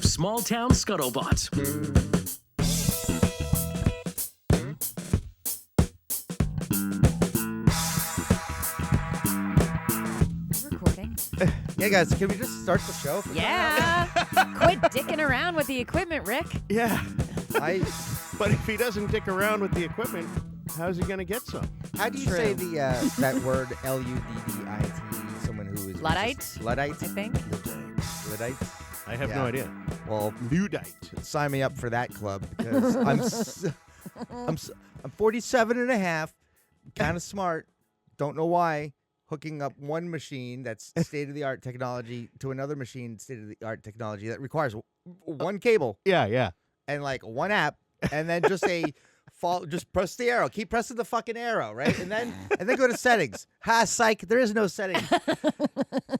Small Town Scuttlebutt. Recording. Yeah, guys, can we just start the show? Yeah. Quit dicking around with the equipment, Rick. Yeah. But if he doesn't dick around with the equipment, how's he going to get some? how do you say the that word Luddite? Someone who is Luddite? Luddite, I think. Luddite. I have no idea. Well, Luddite. sign me up for that club because I'm 47 and a half, kind of smart. Don't know why. Hooking up one machine that's state-of-the-art technology to another machine state-of-the-art technology that requires one cable Yeah. and like one app, and then just just press the arrow. Keep pressing the fucking arrow, right? And then go to settings. Ha, psych. There is no settings.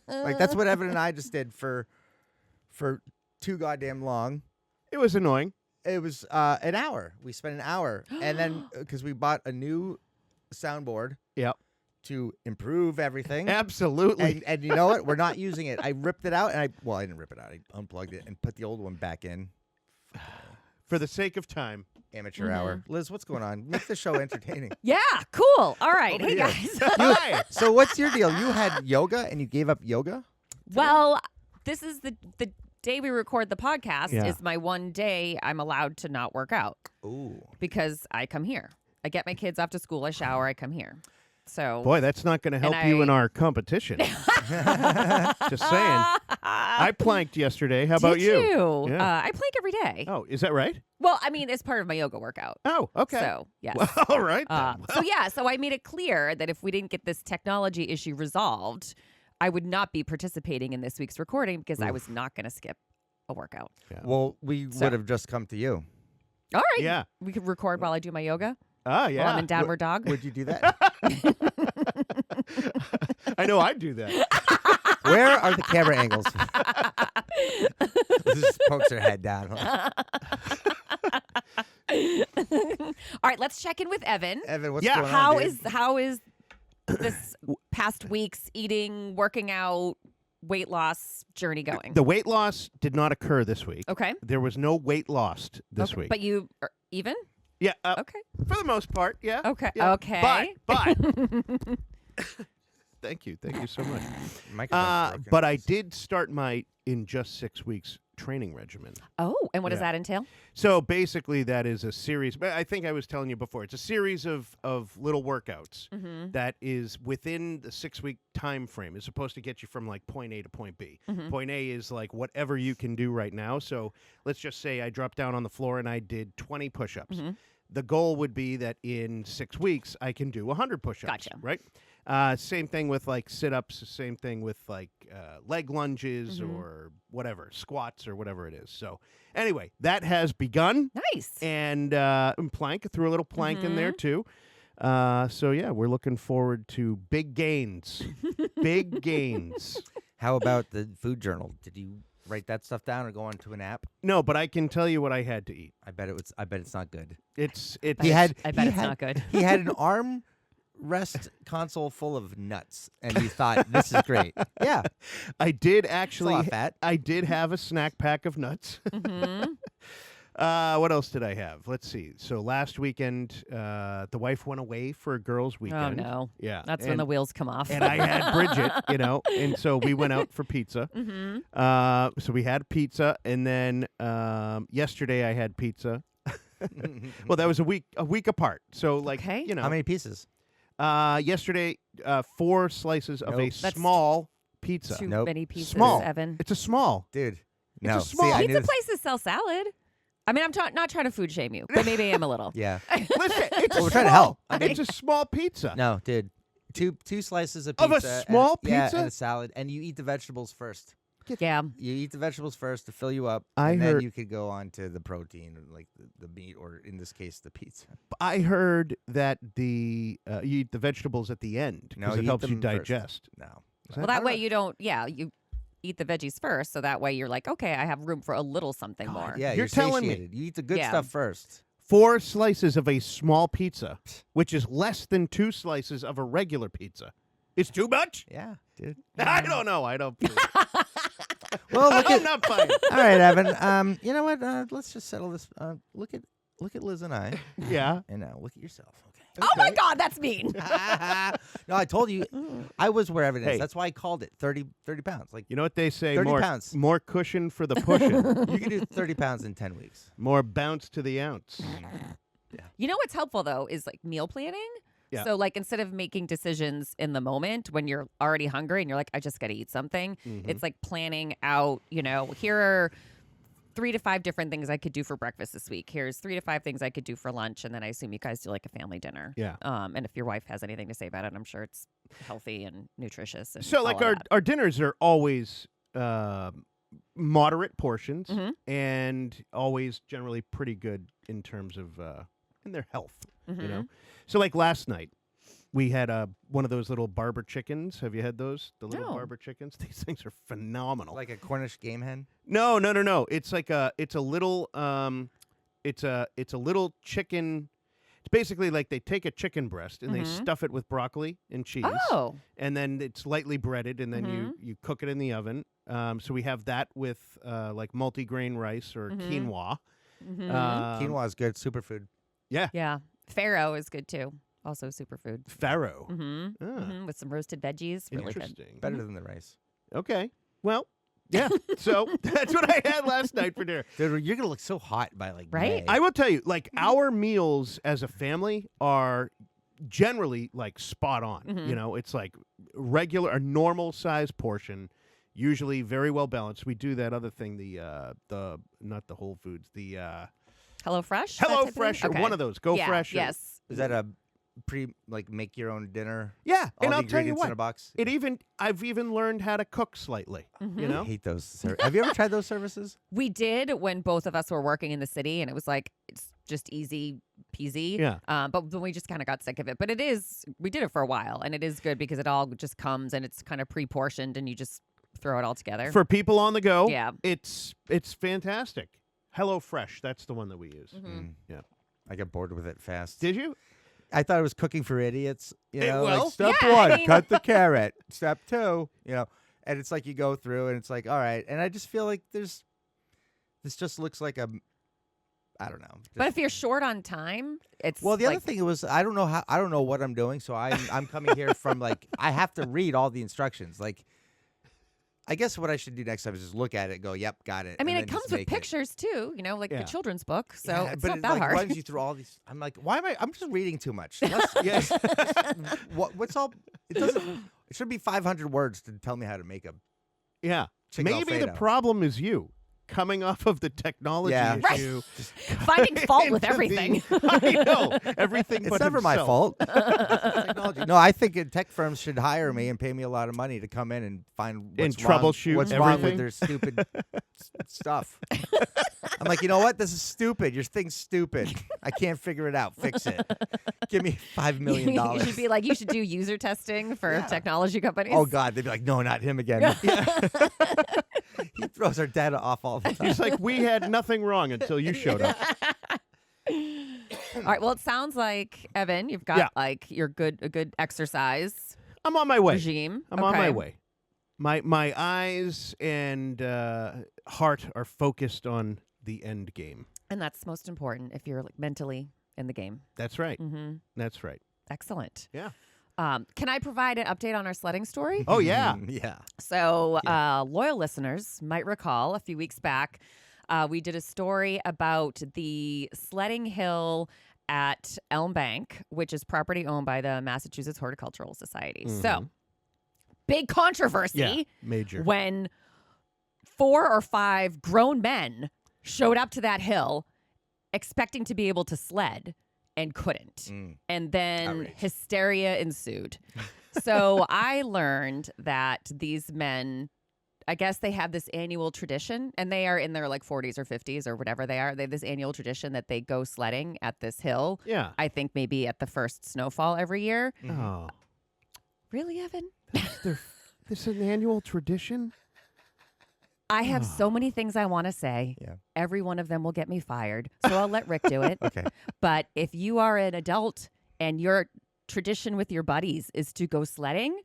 Like that's what Evan and I just did for too goddamn long. It was annoying. It was an hour. We spent an hour, and then because we bought a new soundboard. Yep. To improve everything. Absolutely. And you know what? We're not using it. I ripped it out, and I didn't rip it out. I unplugged it and put the old one back in. For the sake of time. Amateur hour. Liz, what's going on? Make the show entertaining. Yeah, cool. All right. Over Hey, here. guys. Hi. So what's your deal? You had yoga, and you gave up yoga? Well, this is the day we record the podcast Yeah. is my one day I'm allowed to not work out Ooh. because I come here. I get my kids off to school. I shower. I come here. So Boy, that's not going to help you in our competition. Just saying. I planked yesterday. How about Did you? you? Yeah. I plank every day. Oh, is that right? Well, I mean, it's part of my yoga workout. Oh, okay. So, yes. Well, all right. Then. So I made it clear that if we didn't get this technology issue resolved, I would not be participating in this week's recording because I was not going to skip a workout. Yeah. Well, we would have just come to you. All right. Yeah. We could record while I do my yoga. Ah, yeah. While I'm in downward dog. Would you do that? I know I'd do that. Where are the camera angles? Liz just pokes her head down. All right, let's check in with Evan. Evan, what's Yeah. going on, dude? How is this past week's eating, working out, weight loss journey going? The weight loss did not occur this week. Okay. There was no weight lost this Okay, week. But you are even? Yeah. Okay. For the most part, yeah. Okay. Yeah. Okay. But thank you so much. Microphone's broken. But I did start my in just 6 weeks training regimen. Oh, and what does Yeah. that entail? So basically, that is a series. But I think I was telling you before. It's a series of little workouts that is within the 6 week time frame. It's supposed to get you from like point A to point B. Point A is like whatever you can do right now. So let's just say I dropped down on the floor and I did 20 push-ups. The goal would be that in 6 weeks I can do 100 push-ups. Gotcha. Right. Same thing with like sit-ups. Same thing with like leg lunges or whatever, squats or whatever it is. So anyway, that has begun. Nice. And plank, threw a little plank in there too. So yeah, we're looking forward to big gains. Big gains. How about the food journal? Did you write that stuff down or go onto an app? No, but I can tell you what I had to eat. I bet it's not good. It's I bet it's not good. He had an arm rest console full of nuts, and you thought this is great. Yeah, I did actually. It's a lot of fat. I did have a snack pack of nuts. What else did I have? Let's see. So last weekend, the wife went away for a girls' weekend. Oh, no. Yeah, That's when the wheels come off. And I had Bridget, and so we went out for pizza. So we had pizza, and then yesterday I had pizza. Well, that was a week apart. So like, Okay. How many pieces? Yesterday, 4 slices of a That's small pizza. Too Nope. many pieces, Small. Evan. It's a small. Dude, a no. small- See, I Pizza knew places sell salad. I mean, I'm not trying to food shame you, but maybe I am a little. Yeah. Listen, it's Well, a we're trying to help. small- It's a small pizza. No, dude. Two slices of Of pizza. a small Yeah, pizza? and a salad, and you eat the vegetables first. Yeah. You eat the vegetables first to fill you up, I and heard- then you could go on to the protein, like the meat, or in this case, the pizza. I heard that you eat the vegetables at the end No, because it eat helps you them first. digest. No. Well, that way you don't. Yeah, you eat the veggies first, so that way you're like, okay, I have room for a little something more. Yeah, You're telling me- satiated. You eat the good Yeah. stuff first. 4 slices of a small pizza, which is less than 2 slices of a regular pizza. It's too much? Yeah, dude. I don't know. I don't. Well, look I'm at. not buying. All right, Evan. You know what? Let's just settle this. Look at Liz and I, Yeah. and now look at yourself. Okay. Oh my God, that's mean. No, I told you. I was where Evan is. Hey. That's why I called it 30 pounds. Like You know what they say? 30 more pounds. more cushion for the pushing. you can do 30 pounds in 10 weeks. More bounce to the ounce. You know what's helpful though is like meal planning. Yeah. So like instead of making decisions in the moment when you're already hungry and you're like, I just got to eat something, it's like planning out, here are 3 to 5 different things I could do for breakfast this week. Here's 3 to 5 things I could do for lunch. And then I assume you guys do like a family dinner. Yeah. And if your wife has anything to say about it, I'm sure it's healthy and nutritious. And So like all of that. our dinners are always moderate portions and always generally pretty good in terms of in their health. You know. So like last night. We had one of those little barber chickens. Have you had those? The little No. barber chickens. These things are phenomenal. Like a Cornish game hen. No. It's like it's a little chicken. It's basically like they take a chicken breast and they stuff it with broccoli and cheese. Oh. And then it's lightly breaded, and then you cook it in the oven. So we have that with like multigrain rice or quinoa. Quinoa is good. Superfood. Yeah. Farro is good too. Also superfood. Farro. With some roasted veggies. Really good. Interesting. Better than the rice. Okay. Well, yeah. So that's what I had last night for dinner. Dude, you're going to look so hot by like Right? May. I will tell you, like, our meals as a family are generally like spot on. You know, it's like a normal size portion, usually very well balanced. We do that other thing, the not the Whole Foods, the HelloFresh? Hello That type of Fresh, thing? or one of those. Go yeah, Fresh. or- Yes. Is that a make your own dinner? Yeah, All and the I'll tell you ingredients in a what. box? I've even learned how to cook slightly. You I know. hate those. Have you ever tried those services? We did when both of us were working in the city, and it was like, it's just easy peasy. Yeah. But then we just kind of got sick of it. But we did it for a while, and it is good because it all just comes and it's kind of pre-portioned, and you just throw it all together. For people on the go, Yeah. it's fantastic. Hello Fresh, that's the one that we use. Yeah. I got bored with it fast. Did you? I thought it was cooking for idiots. You know, well, like step yeah, I 1, mean- cut the carrot. Step 2, and it's like you go through and it's like, all right. And I just feel like this just looks like I don't know. But if you're short on time, it's Well, the like, other thing was I don't know what I'm doing, so I'm coming here from like I have to read all the instructions. Like, I guess what I should do next time is just look at it, and go, yep, got it. I mean, and it then comes just with make it. pictures too, like Yeah. the children's book. So Yeah, it's but not it that like hard. runs you through all these. I'm like, why am I? I'm just reading too much. Yes. What's all? It doesn't. It should be 500 words to tell me how to make a. Yeah. Chicken Maybe the Alfredo. problem is you coming off of the technology Yeah. Right. issue. Finding fault with into everything. I know. Everything It's but never my himself. fault. Technology. No, I think tech firms should hire me and pay me a lot of money to come in and find what's And wrong, troubleshoot what's wrong everything? with their stupid stuff. I'm like, you know what? This is stupid. Your thing's stupid. I can't figure it out. Fix it. Give me $5 million. You should be like, you should do user testing for Yeah. technology companies. Oh God, they'd be like, no, not him again. He throws our data off all the time. He's like, we had nothing wrong until you showed up. All right. Well, it sounds like Evan, you've got Yeah. like a good exercise I'm on my way. regime. I'm on my Okay. way. My eyes and heart are focused on the end game. And that's most important if you're like mentally in the game. That's right. Mm-hmm. That's right. Excellent. Yeah. Can I provide an update on our sledding story? Oh yeah. Yeah. So, loyal listeners might recall a few weeks back, we did a story about the sledding hill at Elm Bank, which is property owned by the Massachusetts Horticultural Society. So, big controversy Yeah. Major. when 4 or 5 grown men showed up to that hill expecting to be able to sled and couldn't. And then Outrage. hysteria ensued. So I learned that these men, I guess they have this annual tradition, and they are in their like 40s or 50s or whatever they are. They have this annual tradition that they go sledding at this hill. Yeah. I think maybe at the first snowfall every year. Oh. Really, Evan? This is an annual tradition? I have so many things I want to say. Yeah. Every one of them will get me fired. So I'll let Rick do it. Okay. But if you are an adult and your tradition with your buddies is to go sledding,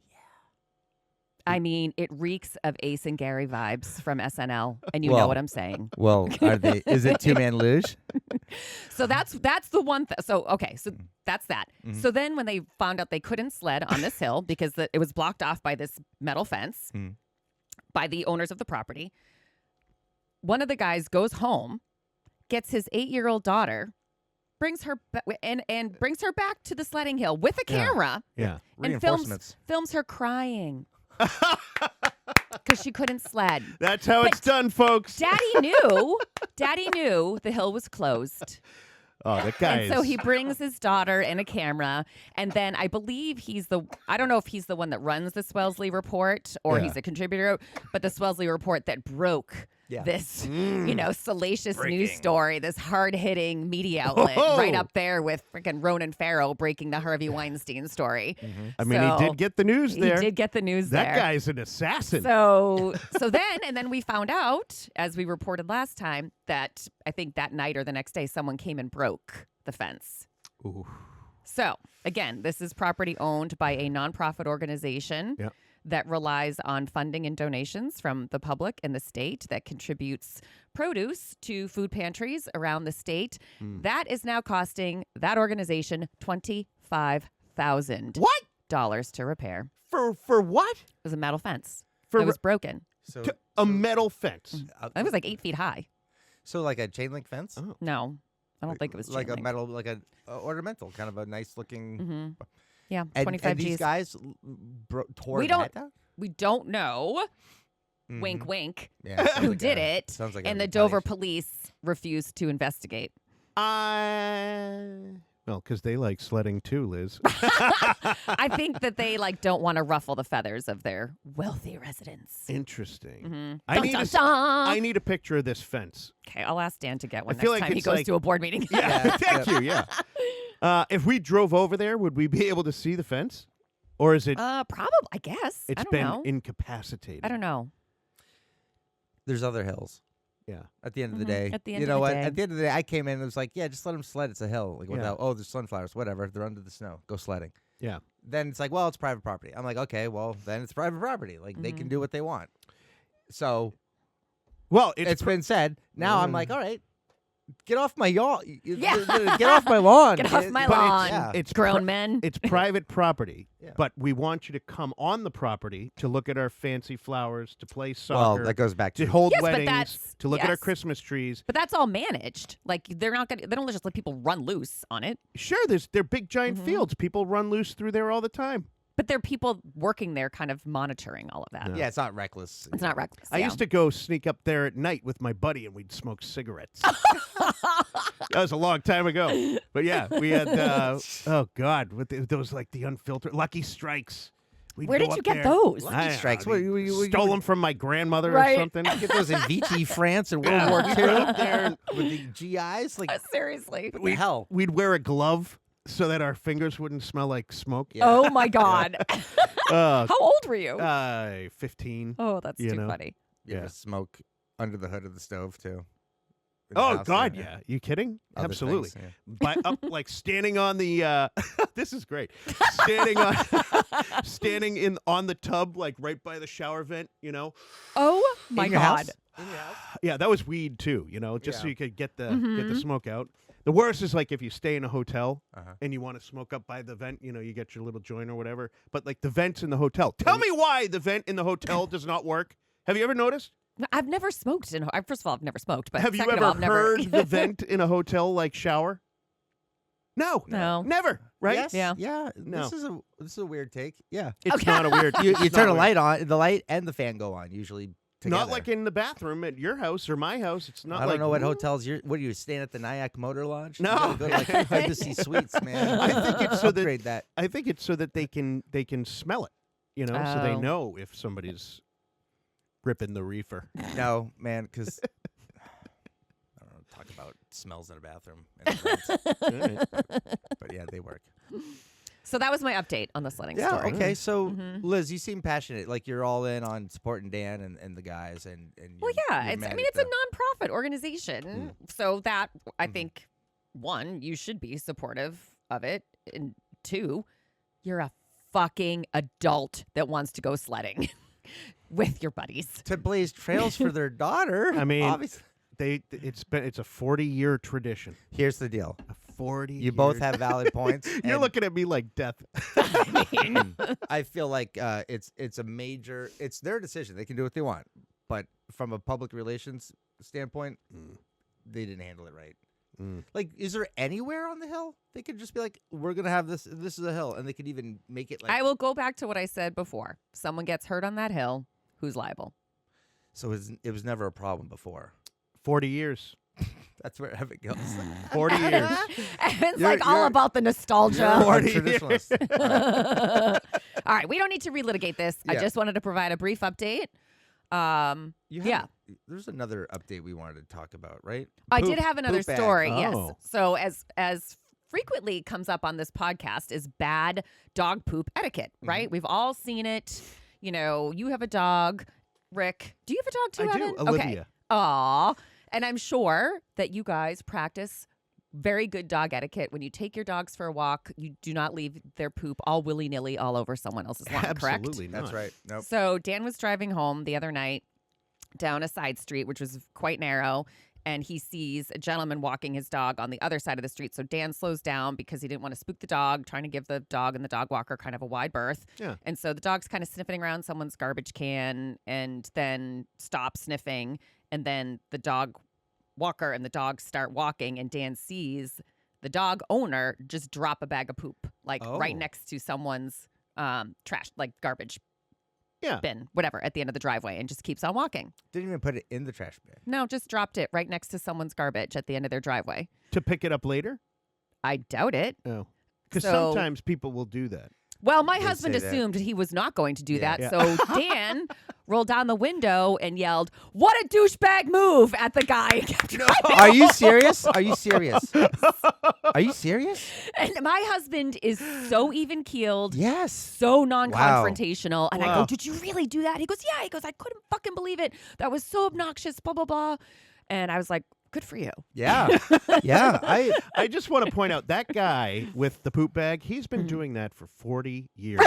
I mean, it reeks of Ace and Gary vibes from SNL, and you know Well, what I'm saying. Well, is it two-man luge? So that's the one. So that's that. Mhm. So then when they found out they couldn't sled on this hill because it was blocked off by this metal fence Mhm. by the owners of the property, one of the guys goes home, gets his 8-year-old daughter, brings her and brings her back to the sledding hill with a Yeah. camera Yeah. and Reinforcements. films her crying because she couldn't sled. That's how it's done, folks. Daddy knew the hill was closed. Oh, that guy And so is- he brings his daughter and a camera, and then I believe I don't know if he's the one that runs the Wellesley report or Yeah. he's a contributor, but the Wellesley report that broke this, salacious news story, this hard-hitting media outlet right up there with freaking Ronan Farrow breaking the Harvey Weinstein story. I mean, he So, did get the news there. He did get the news that there. guy's an assassin. So then we found out, as we reported last time, that I think that night or the next day, someone came and broke the fence. Ooh. So again, this is property owned by a nonprofit organization Yeah. that relies on funding and donations from the public and the state that contributes produce to food pantries around the state. That is now costing that organization $25,000 What? to repair. For what? It was a metal fence. For It was broken. So, A metal fence. It was like 8 feet high. so like a chain link fence? Oh. No, I don't think it was like chain a link. metal, like a ornamental, kind of a nice looking. Mm-hmm. Yeah, And, 25 and these G's. guys tore We that don't- down? We don't know, Mhm. wink, wink, Yeah, sounds who like did a- it. Sounds like And a the Dover retaliation. police refused to investigate. Well, because they like sledding too, Liz. I think that they don't want to ruffle the feathers of their wealthy residents. Interesting. Mhm. I Dun, need dun, a- dun. I need a picture of this fence. Okay, I'll ask Dan to get one I feel next like time he it's goes like- to a board meeting. Yeah, thank you. Yeah. If we drove over there, would we be able to see the fence, or is it? Probably, I guess. It's I don't been know. incapacitated. I don't know. There's other hills. Yeah. At the end of the Mhm, day, at the end you of know the what? day. At the end of the day, I came in and it was like, yeah, just let them sled. It's a hill. Like, Yeah. without, oh, there's sunflowers, whatever. They're under the snow. Go sledding. Yeah. Then it's like, well, it's private property. I'm like, okay, well, then it's private property. Like, they can do what they want. So Well, it's been said. Now I'm like, all right, get off my yawn. Yeah. Get off my lawn. Get off my but lawn, yeah. it's grown men. It's private property, Yeah. but we want you to come on the property to look at our fancy flowers, to play Well, soccer, that goes back to to hold Yes, but weddings, that's- to look at our yes. Christmas trees. But that's all managed. Like they don't just let people run loose on it. Sure, they're big giant Mhm. fields. People run loose through there all the time. But there are people working there kind of monitoring all of that. yeah, it's not reckless. It's not reckless. I yeah. used to go sneak up there at night with my buddy, and we'd smoke cigarettes. That was a long time ago. But yeah, we had, oh, God, those like the unfiltered Lucky Strikes. We'd Where go did you up get there. those? I Lucky don't Strikes. know, What, we you stole them from my grandmother Right. or something. Get those in Vichy, France, in World Yeah. War We'd go up II. there With the GIs, like Seriously. what the hell? We'd wear a glove so that our fingers wouldn't smell like smoke. Yeah. Oh my God. Uh, How old were you? 15. Oh, that's you too know. funny. You ever Yeah. smoke under the hood of the stove too? In the Oh, house, God, yeah. You kidding? Other Absolutely. things, yeah. By up like standing on the this is great. Standing on the tub like right by the shower vent, you know. Oh my In your God. house? In your house? Yeah, that was weed too, you know, just so Yeah. you could get the Mhm. smoke out. The worst is like if you stay in a hotel Uh-huh. and you want to smoke up by the vent, you know, you get your little joint or whatever, but like the vents in the hotel. Tell me why the vent in the hotel does not work. Have you ever noticed? I've never smoked first of all, I've never smoked, but Have you second of ever all, I've never heard the vent in a hotel like shower? No. No. Never, right? Yes, Yeah. Yeah. No. This is a weird take. Yeah. It's Okay. not a weird. You it's turn not a weird. light on, the light and the fan go on usually together. Not like in the bathroom at your house or my house. It's not I don't like know what "Ooh." hotels you're. What are you staying at the Nyack Motor Lodge? No. You gotta go to like Embassy Suites, man. I think it's so that- Upgrade that. I think it's so that they can smell it, you know, so they Oh. know if somebody's ripping the reefer. No, man, because I don't know. Talk about smells in a bathroom, and vents, but yeah, they work. So that was my update on the sledding Yeah. story. Okay. So, Mhm. Liz, you seem passionate. Like you're all in on supporting Dan and the guys, and Well, you're- yeah, you're it's mad mean at it's a the- nonprofit organization, so that I Mhm. think one, you should be supportive of it, and two, you're a fucking adult that wants to go sledding. with your buddies. To blaze trails for their daughter. I mean, obviously. It's a 40-year tradition. Here's the deal. A 40. You both have valid points. You're and looking at me like death. I feel like it's a major. It's their decision. They can do what they want. But from a public relations standpoint, they didn't handle it right. Like, is there anywhere on the hill they could just be like, we're gonna have this? This is a hill, and they could even make it like. I will go back to what I said before. Someone gets hurt on that hill, who's liable? So it was never a problem before. 40 years. That's where it goes. 40 years. It's like all about the nostalgia. You're a traditionalist. All right, we don't need to relitigate this. I Yeah. just wanted to provide a brief update. There's another update we wanted to talk about, right? I did have another poop bag. story. Oh. Yes. So as frequently comes up on this podcast is bad dog poop etiquette. Right? We've all seen it. You know, you have a dog, Rick. Do you have a dog too, I do, Evan? Olivia. Okay. Aw. And I'm sure that you guys practice very good dog etiquette. When you take your dogs for a walk, you do not leave their poop all willy-nilly all over someone else's lawn, correct? Absolutely not. That's right. Nope. So Dan was driving home the other night down a side street, which was quite narrow, and he sees a gentleman walking his dog on the other side of the street. So Dan slows down because he didn't want to spook the dog, trying to give the dog and the dog walker kind of a wide berth. Yeah. And so the dog's kind of sniffing around someone's garbage can and then stops sniffing. And then the dog walker and the dog start walking, and Dan sees the dog owner just drop a bag of poop, like right Oh. next to someone's trash, like garbage Yeah. bin, whatever, at the end of the driveway, and just keeps on walking. Didn't even put it in the trash bin. No, just dropped it right next to someone's garbage at the end of their driveway. To pick it up later? I doubt it. No. Because So- sometimes people will do that. Well, my Did husband say that. assumed he was not going to do Yeah. that. Yeah. So Dan rolled down the window and yelled, "What a douchebag move!" at the guy. And kept driving. Are you serious? Are you serious? Are you serious? And my husband is so even keeled. Yes. So non-confrontational. And I Wow. go, "Did you really do that?" He goes, "Yeah." He goes, "I couldn't fucking believe it. That was so obnoxious, blah, blah, blah." And I was like, good for you. Yeah. Yeah. I just want to point out that guy with the poop bag, he's been doing that for 40 years.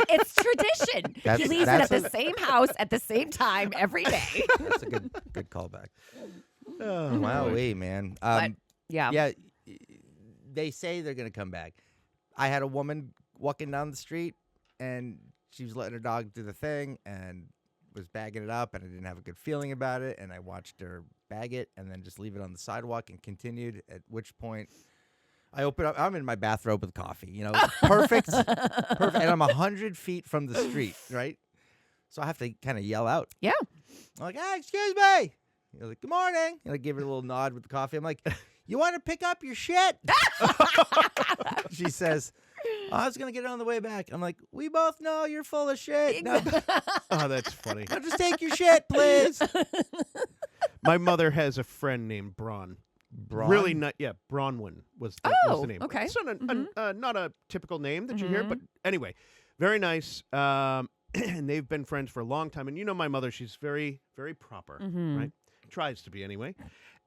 It's tradition. He That's- leaves it that's at the same house at the same time every day. That's a good callback. Oh, Wowee, man. Yeah. Yeah. They say they're gonna come back. I had a woman walking down the street, and she was letting her dog do the thing, and was bagging it up, and I didn't have a good feeling about it, and I watched her bag it and then just leave it on the sidewalk and continued, at which point I open up. I'm in my bathrobe with coffee, perfect, perfect, and I'm 100 feet from the street, right? So I have to kind of yell out. Yeah. I'm like, excuse me. You're like, good morning. And I give her a little nod with the coffee. I'm like, you want to pick up your shit? She says, I was going to get it on the way back. I'm like, we both know you're full of shit. Now, Oh, that's funny. now just take your shit, please. My mother has a friend named Braun. Braun? Really not. Yeah, Bronwyn was the Oh, name. okay. It's not a typical name that you hear, but anyway, very nice. And they've been friends for a long time. And you know my mother, she's very, very proper, right? Tries to be anyway.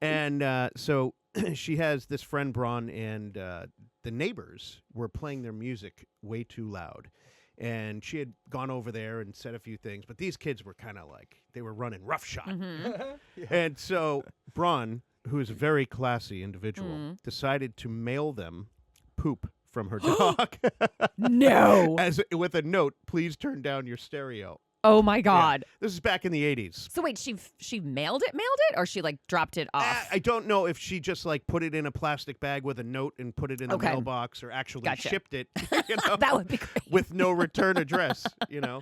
And so she has this friend, Braun, and the neighbors were playing their music way too loud. And she had gone over there and said a few things, but these kids were kind of like, they were running roughshod. And so Braun, who is a very classy individual, decided to mail them poop from her dog. No. With a note, please turn down your stereo. Oh my God. This is back in the 80s. So wait, she mailed it, or she like dropped it off? I don't know if she just like put it in a plastic bag with a note and put it in the Okay. mailbox, or actually Gotcha. shipped it, That would be great. with no return address, Yeah,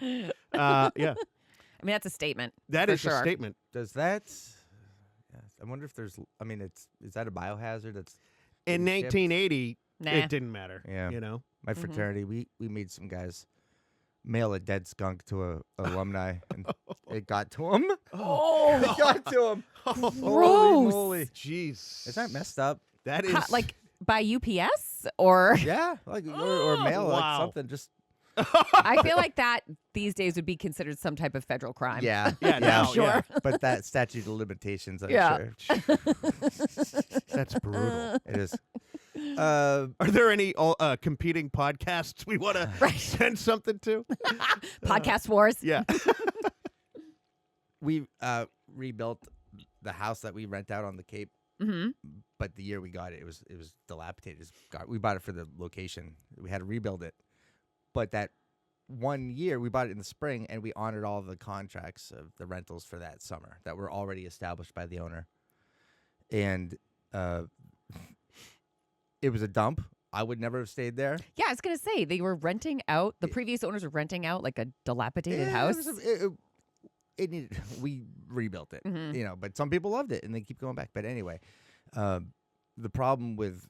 I mean, that's a statement. that for is sure. a statement. Does that? Yeah, I wonder if there's. I mean, is that a biohazard? That's In shipped? 1980, Nah. it didn't matter. Yeah. My Mm-hmm. fraternity. We made some guys mail a dead skunk to a alumni, and it got to him. Oh, It got to him. gross. Holy moly. Jeez. Is that messed up? That is How- like by UPS or? Yeah, like or mail, like Wow. something. Just I feel like that these days would be considered some type of federal crime. yeah, Yeah, now, Sure. yeah. But that statute of limitations, I'm Yeah. sure That's brutal. it is. Are there any competing podcasts we want to send something to? Podcast wars. Yeah. We rebuilt the house that we rent out on the Cape, but the year we got it, it was dilapidated. We bought it for the location. We had to rebuild it, but that 1 year we bought it in the spring, and we honored all the contracts of the rentals for that summer that were already established by the owner, and it was a dump. I would never have stayed there. Yeah, I was gonna say they were renting out. The previous owners were renting out like a dilapidated house. It needed. We rebuilt it, but some people loved it and they keep going back. But anyway, the problem with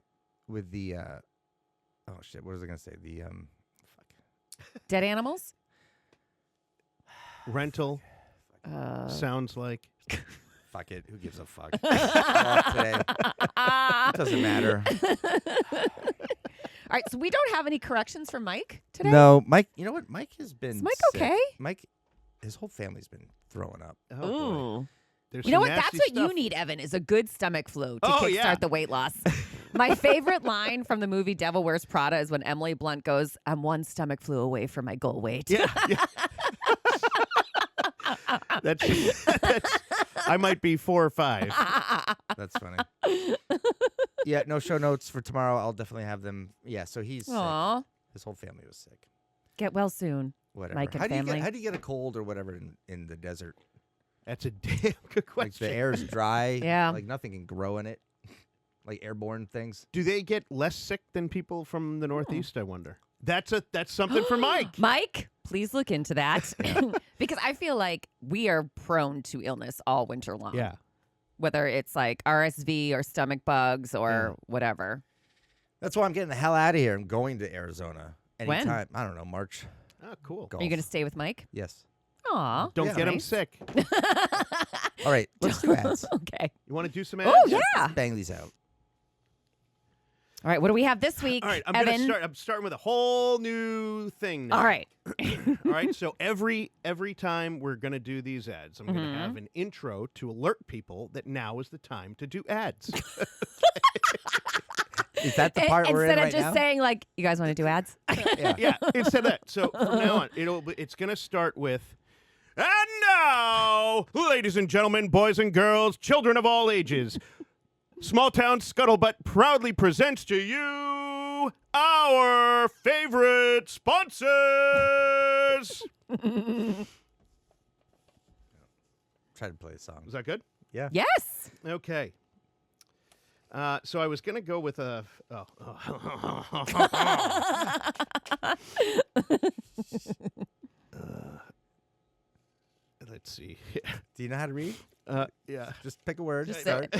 the oh shit, what was I gonna say? The Dead animals. Rental. Sounds like. Fuck it. Who gives a fuck? Off today. It doesn't matter. All right, so we don't have any corrections from Mike today. No, Mike. You know what? Mike has been. Is Mike sick. okay? Mike, his whole family's been throwing up. Oh, boy. Ooh. There's You know some what? That's nasty what stuff. you need, Evan, is a good stomach flu to Oh, kickstart yeah. the weight loss. My favorite line from the movie Devil Wears Prada is when Emily Blunt goes, "I'm one stomach flu away from my goal weight." Yeah. that's I might be 4 or 5. That's funny. Yeah, no show notes for tomorrow. I'll definitely have them. Yeah, so he's sick. Aw. His whole family was sick. Get well soon. Whatever. Mike and how family. do you get a cold or whatever in the desert? That's a damn good question. Like the air is dry. Yeah. Like nothing can grow in it. Like airborne things. Do they get less sick than people from the Northeast, I wonder? That's something for Mike. Mike, please look into that. Because I feel like we are prone to illness all winter long. Yeah. Whether it's like RSV or stomach bugs or whatever. That's why I'm getting the hell out of here. I'm going to Arizona When? anytime. I don't know, March. Oh, cool. Golf. Are you going to stay with Mike? Yes. Aw. Don't Yeah. get him Nice. sick. All right, let's do ads. Okay. You want to do some ads? Oh, yeah. Bang these out. All right. What do we have this week, All right, Evan? I'm starting with a whole new thing now. All right. All right, so every time we're going to do these ads, I'm going to have an intro to alert people that now is the time to do ads. Is that the part we're in Instead right of just now? saying, like, you guys want to do ads? Yeah, instead of that. So from now on, it's going to start with, and now, ladies and gentlemen, boys and girls, children of all ages, Small Town Scuttlebutt proudly presents to you our favorite sponsors. Try to play a song. Is that good? Yeah. Yes. Okay. So I was going to go with a... let's see. Do you know how to read? Yeah. Just pick a word. Just Start.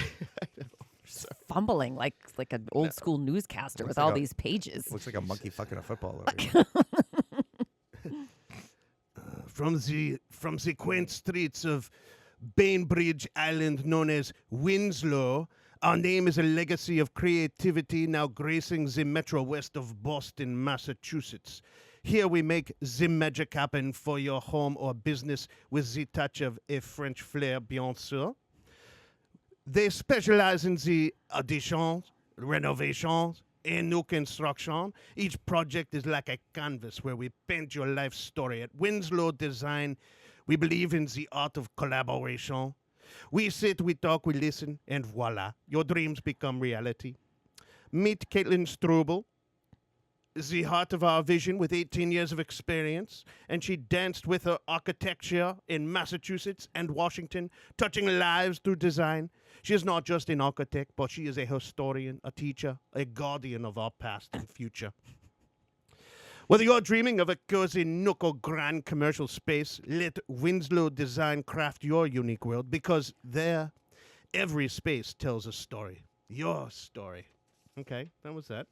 Fumbling like an old school newscaster with like all a- these pages. Looks like a monkey fucking a football over here. From the quaint streets of Bainbridge Island known as Winslow, our name is a legacy of creativity now gracing the metro west of Boston, Massachusetts. Here we make the magic happen for your home or business with the touch of a French flair, bien sûr. They specialize in the additions, renovations, and new construction. Each project is like a canvas where we paint your life story. At Winslow Design, we believe in the art of collaboration. We sit, we talk, we listen, and voila, your dreams become reality. Meet Caitlin Strubel, the heart of our vision with 18 years of experience, and she danced with her architecture in Massachusetts and Washington, touching lives through design. She is not just an architect, but she is a historian, a teacher, a guardian of our past and future. Whether you're dreaming of a cozy nook or grand commercial space, let Winslow Design craft your unique world, because there, every space tells a story. Your story. Okay, that was that.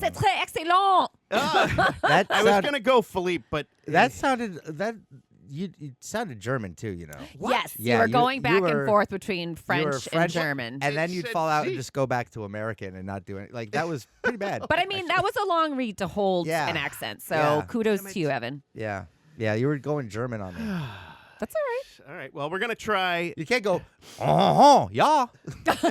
C'est très excellent. That I was going to go Philippe, but... That sounded you sounded German too, you know. Yes, Yeah, you were you- going you back were- and forth between You were French and German. and then It you'd said fall out and Z. just go back to American and not do it. Like that was pretty bad. But I mean, that was a long read to hold Yeah. an accent. So Yeah. kudos to you, Evan. yeah, you were going German on me. That's all right. All right. Well, we're gonna try. You can't go, yeah.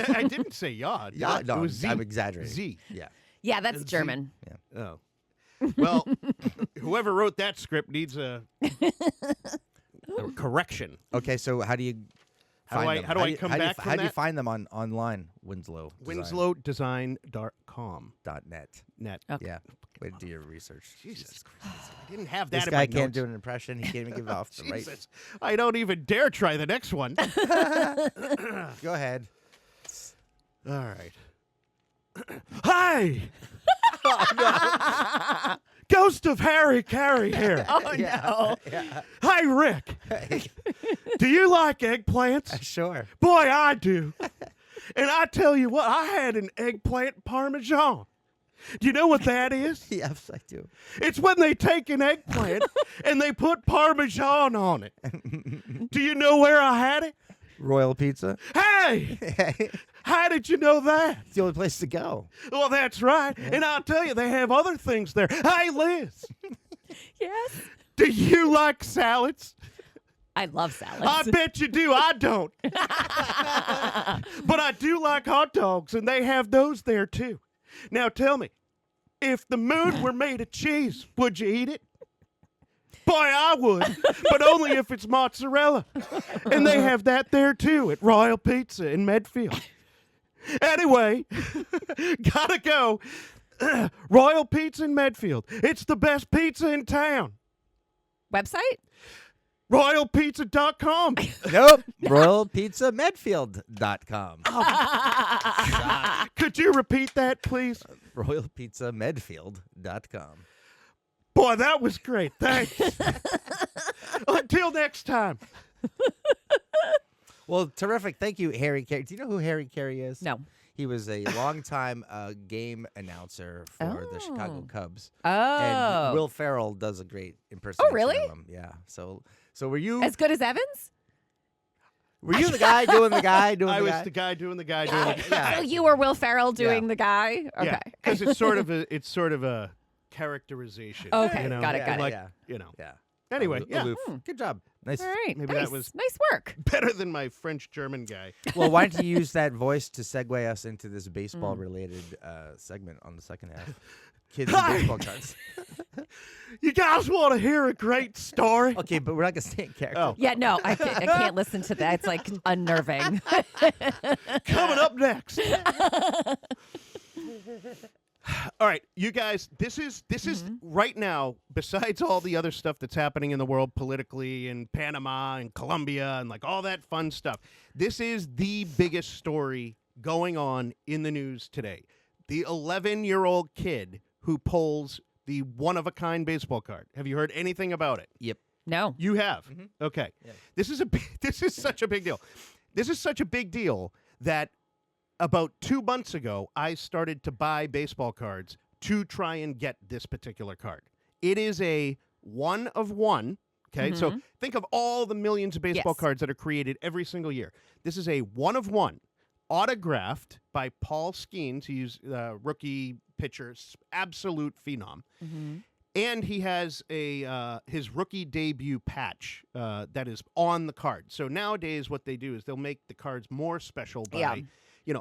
I didn't say yaw. Yeah, It no, was Z. I'm exaggerating. Z. Yeah. Yeah, that's Z. German. Oh. Well, whoever wrote that script needs a correction. Okay, so how do you find them? How do I come back from How do you that? find them online? Winslow. WinslowDesign.com. .net. Net. Okay. Yeah. Way to do your research. Jesus Christ. I didn't have that This in guy my can't notes. do an impression. He can't even give off the right. Jesus. I don't even dare try the next one. Go ahead. All right. Hi! Ghost of Harry Carey here. Oh, no. Yeah. Hi, Rick. Do you like eggplants? Sure. Boy, I do. And I tell you what, I had an eggplant parmesan. Do you know what that is? Yes, I do. It's when they take an eggplant and they put parmesan on it. Do you know where I had it? Royal Pizza. Hey! It's How did you know that? the only place to go. Well, that's right. And I'll tell you, they have other things there. Hey, Liz, Yes. do you like salads? I love salads. I bet you do. I don't. But I do like hot dogs, and they have those there, too. Now, tell me, if the moon were made of cheese, would you eat it? Boy, I would, but only if it's mozzarella. And they have that there, too, at Royal Pizza in Medfield. Anyway, gotta go. Royal Pizza in Medfield. It's the best pizza in town. Website? RoyalPizza.com. Nope. RoyalPizzaMedfield.com. Could you repeat that, please? RoyalPizzaMedfield.com. Boy, that was great. Thanks. Until next time. Well, terrific. Thank you, Harry Carey. Do you know who Harry Carey is? No. He was a longtime game announcer for the Chicago Oh. Cubs. Oh. And Will Ferrell does a great impersonation really? of him. Yeah. So were you As good as Evans? the guy doing the guy doing I the was guy? the guy doing the guy doing the Yeah. So you were Will Ferrell doing Yeah. the guy? Okay. Yeah, because it's sort of a characterization. Okay, you know? got it, Yeah, got it. Like, yeah. you know. Yeah. Anyway, yeah. Aloof. Good job. Nice. All right. Maybe nice. that was- Nice work. Better than my French-German guy. Well, why don't you use that voice to segue us into this baseball-related segment on the second half? Kids and Hi. baseball cards. You guys want to hear a great story? Okay, but we're not gonna stay in character. Oh. Yeah, no, I can't listen to that. It's like unnerving. Coming up next. All right, you guys, this is right now, besides all the other stuff that's happening in the world politically in Panama and Colombia and like all that fun stuff, this is the biggest story going on in the news today. The 11-year-old kid who pulls the one-of-a-kind baseball card. Have you heard anything about it? Yep. No. You have? Okay. Yeah. This is such a big deal. This is such a big deal that about 2 months ago, I started to buy baseball cards to try and get this particular card. It is a one of one. Okay, so think of all the millions of baseball Yes. cards that are created every single year. This is a one of one, autographed by Paul Skeens. He's a rookie pitcher, absolute phenom. And he has his rookie debut patch that is on the card. So nowadays, what they do is they'll make the cards more special by,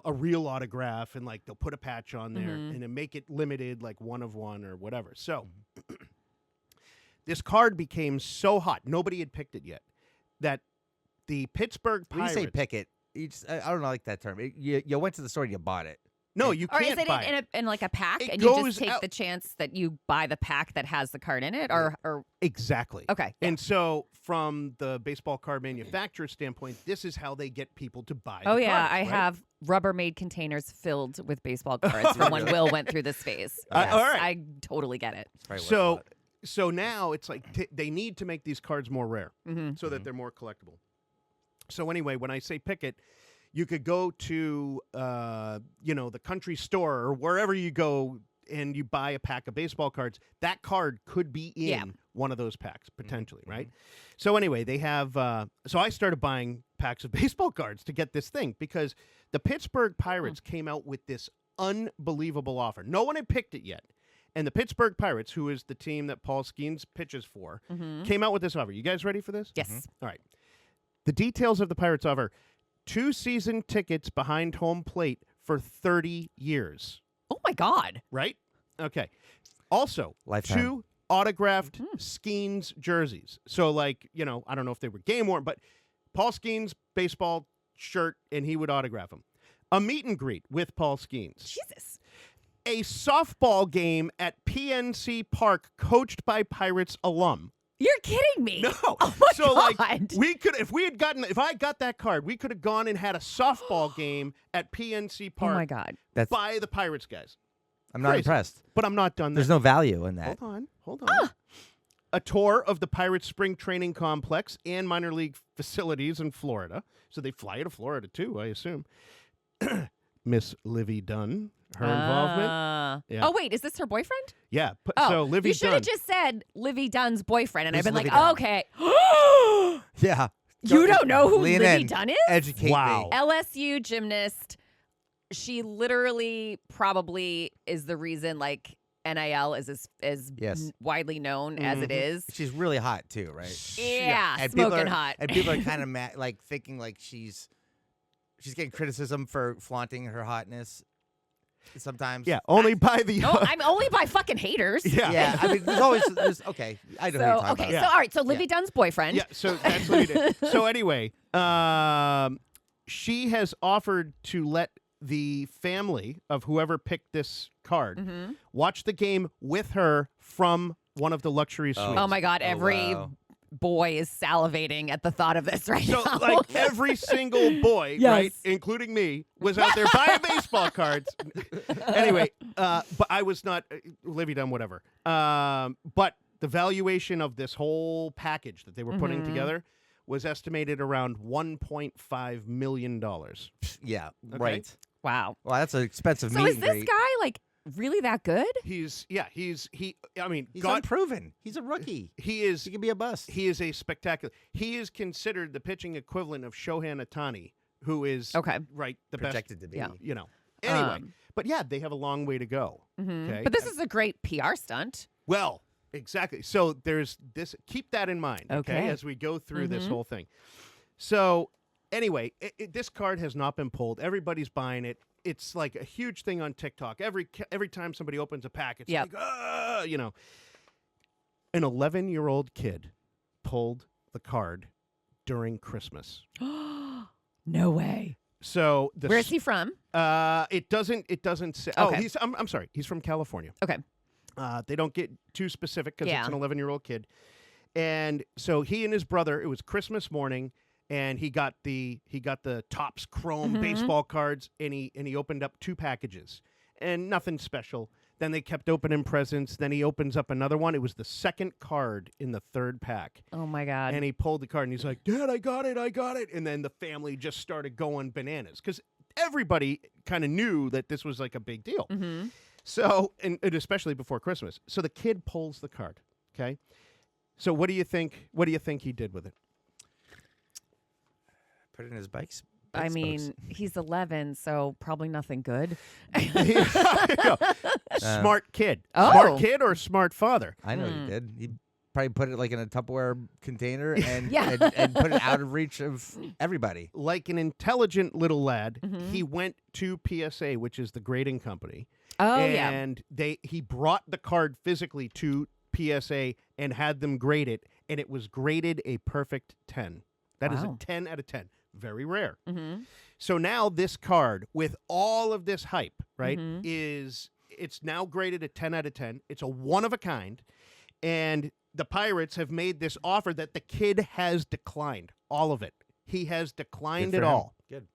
a real autograph, and like they'll put a patch on there and then make it limited, like one of one or whatever. So this card became so hot, nobody had picked it yet, that the Pittsburgh When you Pirates. say pick it, I don't like that term. You went to the store and you bought it. No, you Or can't is it buy it. in like a pack, It and you goes just take out- the chance that you buy the pack that has the card in it, or Exactly. okay, And so, from the baseball card manufacturer standpoint, this is how they get people to buy. oh the yeah, cards, I right? have Rubbermaid containers filled with baseball cards from when Will went through this phase. Yes, all right. I totally get it. That's probably worth a So, lot. so now it's like they need to make these cards more rare so that they're more collectible. So anyway, when I say pick it, you could go to the country store or wherever you go and you buy a pack of baseball cards. That card could be in one of those packs potentially, right? So anyway, they have. So I started buying packs of baseball cards to get this thing because the Pittsburgh Pirates came out with this unbelievable offer. No one had picked it yet. And the Pittsburgh Pirates, who is the team that Paul Skeens pitches for, came out with this offer. You guys ready for this? Yes. All right. The details of the Pirates offer 2 season tickets behind home plate for 30 years. Oh my God. Right? Okay. Also, Lifetime. 2 autographed Skeens jerseys. So, like, I don't know if they were game worn, but Paul Skeens baseball shirt, and he would autograph them. A meet and greet with Paul Skeens. Jesus. A softball game at PNC Park coached by Pirates alum. You're kidding me. No. Oh my So God. like if I got that card, we could have gone and had a softball game at PNC Park Oh my God. by the Pirates guys. I'm not Crazy. impressed. But I'm not done there. There's no value in that. Hold on. A tour of the Pirates spring training complex and minor league facilities in Florida. So they fly you to Florida too, I assume. Miss Livy Dunn, her involvement. Yeah. Oh, wait, is this her boyfriend? Yeah. Oh, So Livy you should Dunn. have just said Livy Dunn's boyfriend, and I've Who's been like, Livy Dunn? okay. Yeah. You don't know who Lean Livy in. Dunn is? Educate Wow. me. LSU gymnast. She literally probably is the reason like NIL is as Yes. widely known as it is. She's really hot too, right? Yeah, And people smoking are- hot. And people are kind of like thinking like she's getting criticism for flaunting her hotness sometimes. Yeah, only by the No, I'm only by fucking haters. Yeah. Yeah, I mean, okay. I know who you're So talking okay, about. so all right, so Livy Dunn's boyfriend. Yeah, so that's what he did. So anyway, she has offered to let the family of whoever picked this card watch the game with her from one of the luxury suites. Oh my God, every wow. boy is salivating at the thought of this right So now. like every single boy, Yes. right, including me, was out there buying baseball cards. Anyway, but I was not Livy Dunn, whatever. But the valuation of this whole package that they were putting together was estimated around $1.5 million. Yeah, Okay. right. Wow. Well, that's an expensive So meet is and this greet. guy like really that good? He's I mean, He's God, unproven. He's a rookie. he is He could be a bust. he is a spectacular. He is considered the pitching equivalent of Shohei Ohtani, who is Okay. right the projected to be. Yeah. best. Anyway, but yeah, they have a long way to go. Mhm. Okay, But this is a great PR stunt. well, exactly. So there's this. Keep that in mind, Okay. as we go through this whole thing. So anyway, this card has not been pulled. Everybody's buying it. It's like a huge thing on TikTok. Every time somebody opens a pack, it's Yep. like, An 11-year-old kid pulled the card during Christmas. No way. So Where's he from? It doesn't say. Oh, Okay. I'm sorry. He's from California. Okay. They don't get too specific because Yeah. it's an 11-year-old kid. And so he and his brother, it was Christmas morning, and he got the Topps Chrome baseball cards, and he opened up 2 packages, and nothing special. Then they kept opening presents. Then he opens up another one. It was the second card in the 3rd pack. Oh my God. And he pulled the card, and he's like, "Dad, I got it." And then the family just started going bananas because everybody kind of knew that this was like a big deal. So, and especially before Christmas. So the kid pulls the card. Okay. So what do you think? What do you think he did with it? Put it in his bikes. I mean, he's 11, so probably nothing good. No. Smart kid. Oh. Smart kid or smart father? I know he did. He probably put it like in a Tupperware container and, Yeah. and put it out of reach of everybody. Like an intelligent little lad, he went to PSA, which is the grading company. Oh, yeah. And he brought the card physically to PSA and had them grade it, and it was graded a perfect 10. That is a Wow. 10 out of 10. Very rare. Mm-hmm. So now this card, with all of this hype, right, it's now graded a 10 out of 10. It's a one of a kind, and the Pirates have made this offer that the kid has declined. All of it. He has declined Good it for him. all. Good.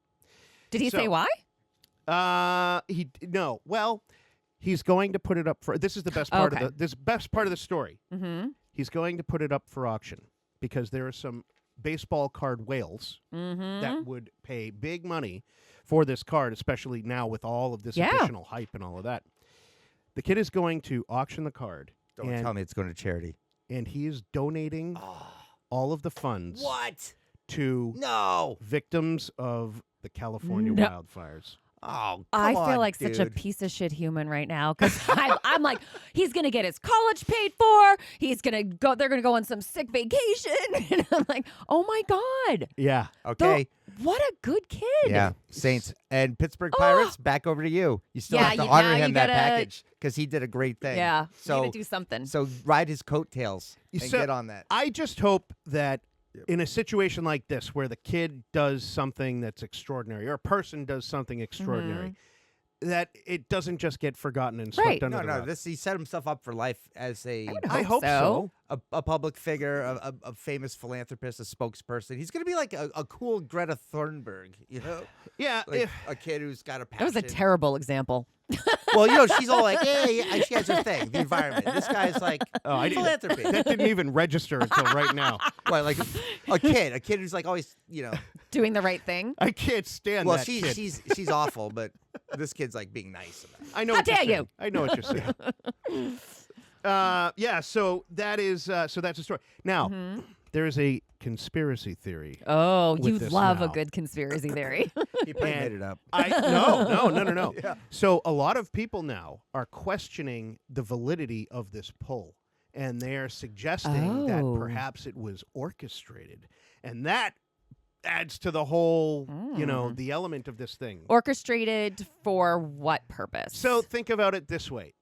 Did he So- say why? No. Well, he's going to put it up for. This is the best part Okay. of the best part of the story. Mm-hmm. He's going to put it up for auction because there are some baseball card whales that would pay big money for this card, especially now with all of this Yeah. additional hype and all of that. The kid is going to auction the card. Don't and, tell me it's going to charity. and he is donating all of the funds What? to No. victims of the California No. wildfires. Oh, I come feel on, like such a dude. piece of shit human right now because I'm like, he's gonna get his college paid for. He's gonna go. They're gonna go on some sick vacation, and I'm like, oh my god, Yeah. Okay. what a good kid. Yeah, Saints and Pittsburgh Oh. Pirates. Back over to you. You still Yeah, have to you- honor now him you that gotta- package because he did a great thing. Yeah, you So gotta do something. so ride his coattails and So- get on that. I just hope that in a situation like this where the kid does something that's extraordinary or a person does something extraordinary, that it doesn't just get forgotten and swept Right. under No, the no. rug. This he set himself up for life as a I hope so. a public figure, a famous philanthropist, a spokesperson. He's gonna be like a cool Greta Thunberg, you know, Yeah. like if, a kid who's got a That passion. was a terrible example. Well, you know, she's all like, "Hey, she has her thing, the environment." This guy's like Oh, I didn't- philanthropy. that didn't even register until right now. What, like a kid who's like always, you know. Doing the right thing. I can't stand Well, that kid. she's awful, but this kid's like being nice about it. I know How what you're dare you. saying. I know what you're saying. Yeah, so that is so that's a story. Now, there is a conspiracy theory. Oh, With you this love a now. good conspiracy theory. He probably And- made it up. No. Yeah. So a lot of people now are questioning the validity of this poll, and they are suggesting that Oh. perhaps it was orchestrated, and that adds to the whole, the element of this thing. Orchestrated for what purpose? So think about it this way.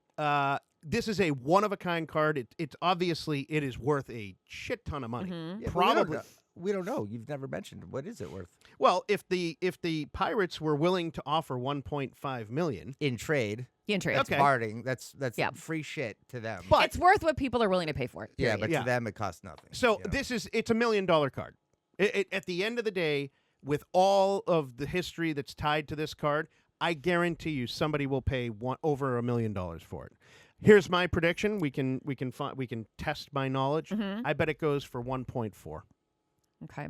This is a one-of-a-kind card. It's obviously it is worth a shit ton of money. Mhm. Yeah, but Probably. we don't know. You've never mentioned. What is it worth Well, if the Pirates were willing to offer 1.5 million, in trade? in trade. Okay. Parting. That's Yeah. free shit to them. but It's worth what people are willing to pay for it. yeah, period. but Yeah. to them it costs nothing. so you know? it's $1 million card. At the end of the day, with all of the history that's tied to this card, I guarantee you somebody will pay over $1 million for it. Here's my prediction. We can test my knowledge. I bet it goes for 1.4. Okay.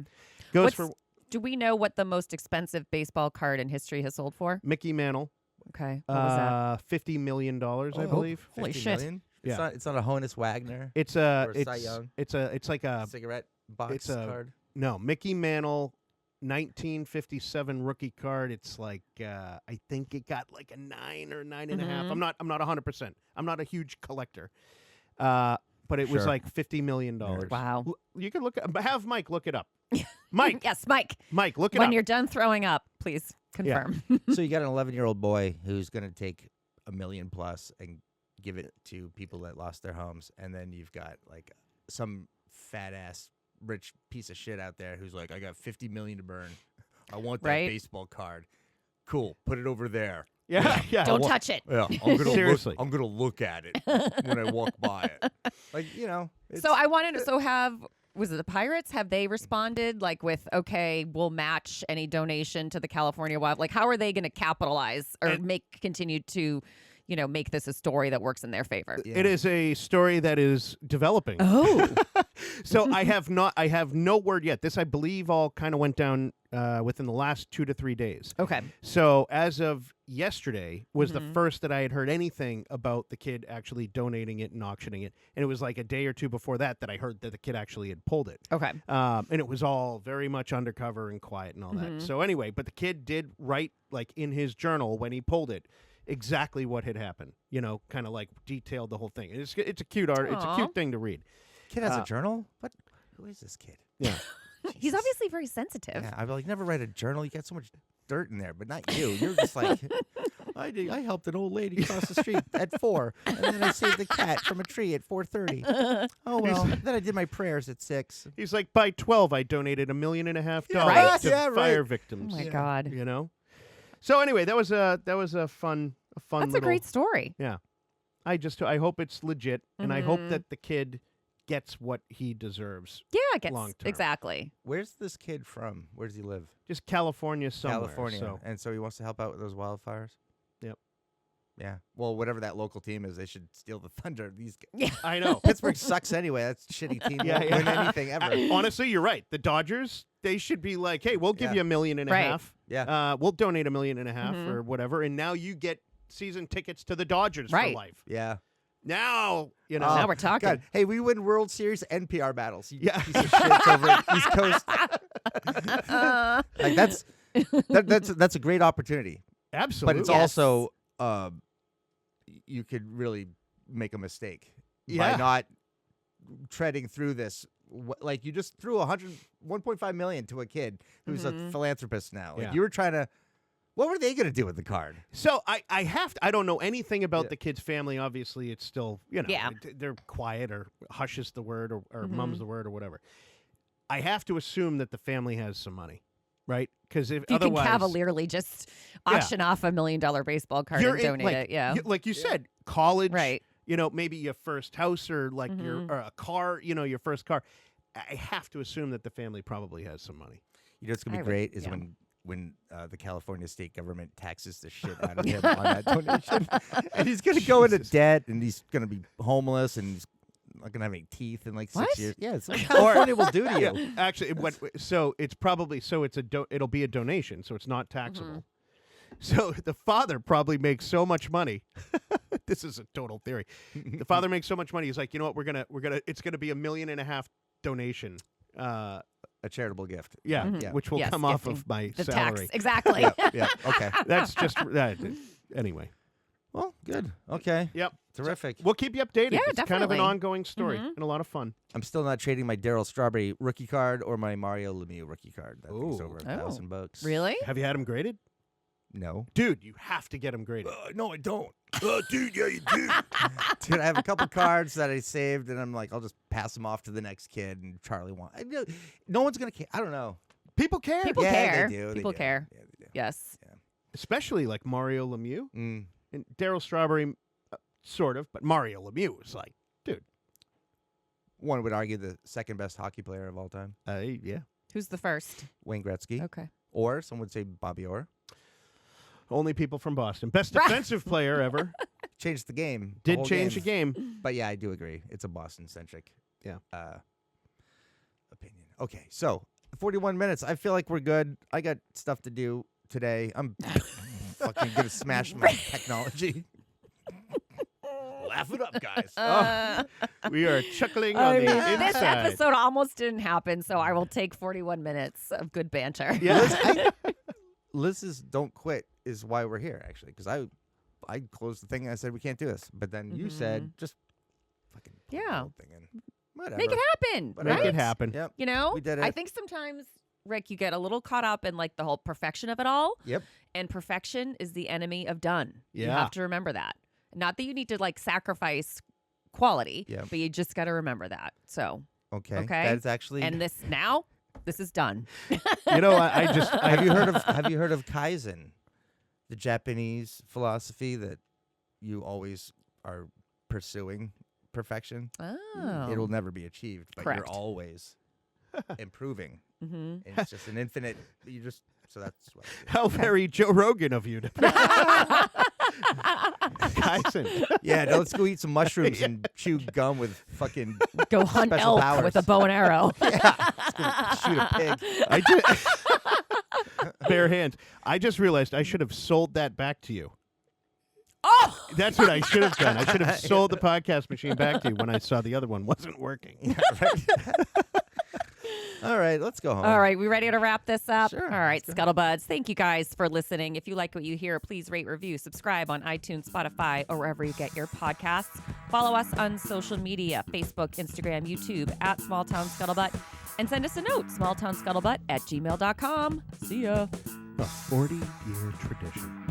Goes What's- for Do we know what the most expensive baseball card in history has sold for? Mickey Mantle. Okay. What was that? $50 million, I Oh, believe. Holy 50 shit. million? Yeah. It's not a Honus Wagner It's Or Cy Young. it's like a cigarette box it's a- card. no Mickey Mantle 1957 rookie card. It's like I think it got like a 9 or 9.5. Mhm. I'm not 100%. I'm not a huge collector. But it was Sure. like $50 million. Wow. You can look have Mike look it up. Mike, Yes, Mike. Mike, look it When up. you're done throwing up, please confirm. So you got an 11-year-old boy who's going to take $1 million plus and give it to people that lost their homes, and then you've got like some fat ass rich piece of shit out there who's like, I got $50 million to burn. I want that Right. baseball card. Cool, put it over there. Yeah, yeah. Don't touch it. Yeah, I'm gonna Seriously. I'm gonna look at it when I walk by it. Like So I wanted to. So was it the Pirates? Have they responded like with okay, we'll match any donation to the California Wild? Like, how are they going to capitalize or continue to, make this a story that works in their favor? Yeah. It is a story that is developing. Oh, So I have no word yet. This, I believe, all kind of went down within the last 2 to 3 days. okay. So as of yesterday was the Mhm. first that I had heard anything about the kid actually donating it and auctioning it. And it was like a day or two before that I heard that the kid actually had pulled it. Okay. And it was all very much undercover and quiet and all Mhm. that. So anyway, but the kid did write like in his journal when he pulled it exactly what had happened. Kind of like detailed the whole thing. And it's a cute art. It's a Aw. cute thing to read. Kid has Uh, a journal? What? Who is this kid? Yeah. He's Jesus. obviously very sensitive. Yeah, I'd like never write a journal. You got so much dirt in there, but not you. You're just like, I helped an old lady cross the street at 4, and then I saved the cat from a tree at 4:30. Oh well. Then I did my prayers at 6. He's like, by 12, I donated $1.5 million Yeah, right. to yeah, right. fire Oh victims. my Yeah. God. So anyway, that was a fun That's a little, great story. I hope it's legit, and I hope Mhm. that the kid gets what he deserves. Yeah, I guess Long term. exactly. Where's this kid from? Where does he live? Just California somewhere. California. So And so he wants to help out with those wildfires? Yep. Yeah. Well, whatever that local team is, they should steal the thunder. These Yeah. I know. Pittsburgh sucks anyway. That's a shitty team. Yeah, Won't yeah. win anything ever. Honestly, you're right. The Dodgers, they should be like, hey, we'll give Yeah. you $1.5 million. Right. Yeah. We'll donate $1.5 million Mhm. or whatever, and now you get season tickets to the Dodgers Right. for life. Yeah. Now, Oh, Now we're talking. God. Hey, we win World Series and PR battles. You Yeah. piece of shit over at East Coast. Like that's a great opportunity. Absolutely. But it's Yes. also you could really make a mistake Yeah. by not treading through this. Like you just threw 1.5 million to a kid who's a philanthropist now. Like Yeah. you were trying to. What were they going to do with the card? So I don't know anything about Yeah. the kid's family. Obviously, it's still, Yeah. they're quiet or hush is the word or mum's the word or whatever. I have to assume that the family has some money, right? Because if You otherwise, can cavalierly just auction off $1 million baseball card you're and in, donate like, it. Yeah. like you said, college, Right. Maybe your first house or like or a car, your first car. I have to assume that the family probably has some money. You know what's going to I be would- great is yeah. when the California state government taxes the shit out of him on that donation. And he's going to go into debt, and he's going to be homeless, and he's not going to have any teeth in like 6 What? years. Yeah, it's what California will do to you. Actually, it'll be a donation, so it's not taxable. So the father probably makes so much money. This is a total theory. The father makes so much money. He's like, you know what? It's gonna be $1.5 million donation. A charitable gift. Yeah, Yeah. which will Yes, come off gifting. of my The salary. tax. Exactly. Yeah. Okay. That's just anyway. Well, good. Okay. Yep. Terrific. We'll keep you updated. Yeah, it's kind of an definitely. ongoing story and a lot of fun. I'm still not trading my Daryl Strawberry rookie card or my Mario Lemieux rookie card. That thing's Ooh. over Oh. $1,000. Really? Have you had them graded? No. Dude, you have to get them graded. No, I don't. Dude, yeah, you do. Dude, I have a couple cards that I saved, and I'm like, I'll just pass them off to the next kid, and Charlie wants. No one's going to care. I don't know. People care. People Yeah, care. They do. People they do. care. Yeah, they do. Yes. Especially like Mario Lemieux. Mm. And Daryl Strawberry, sort of, but Mario Lemieux is like, dude. One would argue the second best hockey player of all time, Yeah. Who's the first? Wayne Gretzky. Okay. Or some would say Bobby Orr. Only people from Boston. Best defensive player ever. Changed the game. Did whole change the game. But yeah, I do agree. It's a Boston-centric Yeah. opinion. Okay, so 41 minutes. I feel like we're good. I got stuff to do today. I'm fucking going to smash my technology. Laugh it up, guys. We are chuckling I on mean, the this inside. episode almost didn't happen, so I will take 41 minutes of good banter. Yeah. Liz's don't quit is why we're here, actually, because I closed the thing and I said we can't do this, but then you said just fucking put the Yeah. whole thing in. Whatever. Make it happen. Whatever. Make Right? it happen. Yep. You know, We did I it. think sometimes, Rick, you get a little caught up in like the whole perfection of it all. Yep. And perfection is the enemy of done. You Yeah. have to remember that. Not that you need to like sacrifice quality, Yeah. but you just got to remember that. So, Okay. Okay. That's actually. and this is done. You know, I just have you heard of Kaizen, the Japanese philosophy that you always are pursuing perfection? Oh. It'll never be achieved, but Correct. you're always improving. Mm-hmm. And it's just an infinite. So that's what. I do. how very Joe Rogan of you. Kaizen. Yeah, no, let's go eat some mushrooms and chew gum with fucking Go hunt Special elk powers. with a bow and arrow. let's go shoot a pig. I just bare hands. I just realized I should have sold that back to you. Oh, That's what I should have done. I should have sold the podcast machine back to you when I saw the other one wasn't working. Yeah, right. All right, let's go home. all right. We ready to wrap this up? Sure, All right, let's go. Scuttlebuds. Thank you guys for listening. If you like what you hear, please rate, review, subscribe on iTunes, Spotify, or wherever you get your podcasts. Follow us on social media, Facebook, Instagram, YouTube, at Small Town Scuttlebutt. And send us a note, smalltownscuttlebutt@gmail.com. See ya. A 40-year tradition.